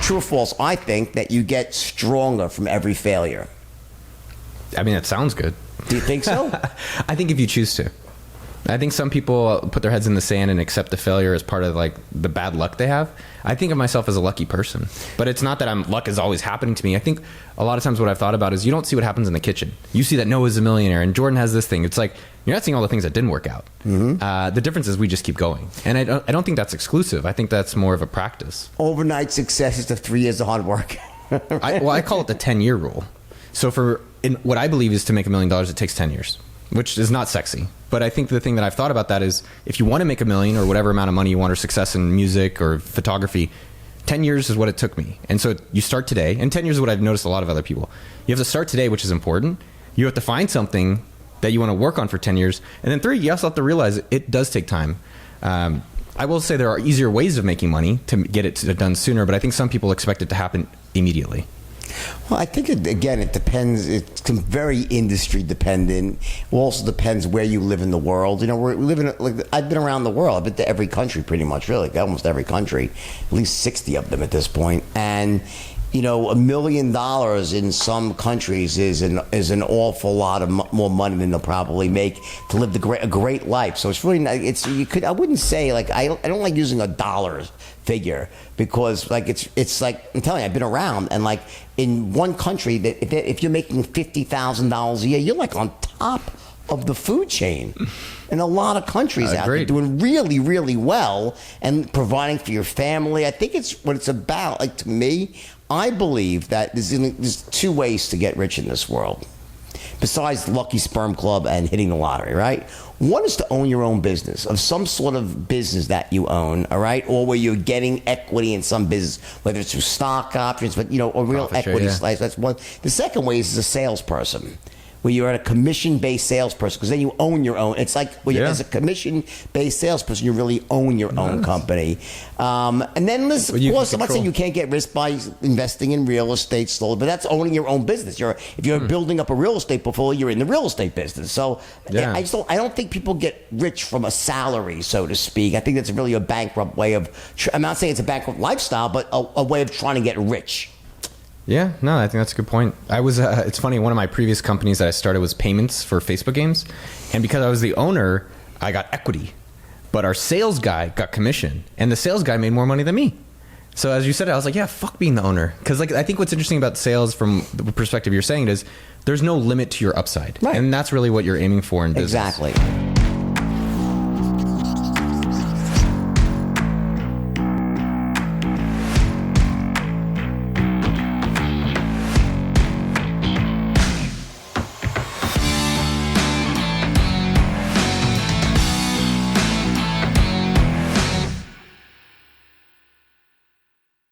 true or false, I think that you get stronger from every failure. I mean, it sounds good. Do you think so? I think if you choose to. I think some people put their heads in the sand and accept the failure as part of like the bad luck they have. I think of myself as a lucky person, but it's not that luck is always happening to me. I think a lot of times what I've thought about is you don't see what happens in the kitchen. You see that Noah's a millionaire and Jordan has this thing. It's like you're not seeing all the things that didn't work out. The difference is we just keep going, and I don't think that's exclusive. I think that's more of a practice. Overnight success is the 3 years of hard work. I call it the 10-year rule. So what I believe is to make $1 million, it takes 10 years. Which is not sexy. But I think the thing that I've thought about that is if you want to make $1 million or whatever amount of money you want or success in music or photography, 10 years is what it took me. And so you start today, and 10 years is what I've noticed a lot of other people. You have to start today, which is important. You have to find something that you want to work on for 10 years. And then 3, you also have to realize it does take time. I will say there are easier ways of making money to get it done sooner, but I think some people expect it to happen immediately. Well, I think, it depends. It's very industry dependent. It also depends where you live in the world. We live in, I've been around the world. I've been to every country pretty much, really. Almost every country. At least 60 of them at this point. And, $1 million in some countries is an awful lot of more money than they'll probably make to live a great life. So it's really not, I wouldn't say, I don't like using a dollar figure because it's like I'm telling you, I've been around, and in one country that if you're making $50,000 a year, you're on top of the food chain. In a lot of countries out there doing really, really well and providing for your family. I think it's what it's about. To me, I believe that there's 2 ways to get rich in this world. Besides Lucky Sperm Club and hitting the lottery, right? One is to own your own business, of some sort of business that you own, all right? Or where you're getting equity in some business, whether it's through stock options, but, a real equity slice. That's one. The second way is as a salesperson, where you're a commission-based salesperson, because then you own your own. It's like, as a commission-based salesperson, you really own your own company. And then, listen, of course, I'm not saying you can't get rich by investing in real estate slowly, but that's owning your own business. If you're building up a real estate portfolio, you're in the real estate business. So I don't think people get rich from a salary, so to speak. I think that's really a bankrupt way of, I'm not saying it's a bankrupt lifestyle, but a way of trying to get rich. Yeah, no, I think that's a good point. It's funny, one of my previous companies that I started was payments for Facebook games. And because I was the owner, I got equity. But our sales guy got commission. And the sales guy made more money than me. So as you said, I was like, yeah, fuck being the owner. Because I think what's interesting about sales from the perspective you're saying is there's no limit to your upside. Right. And that's really what you're aiming for in business. Exactly.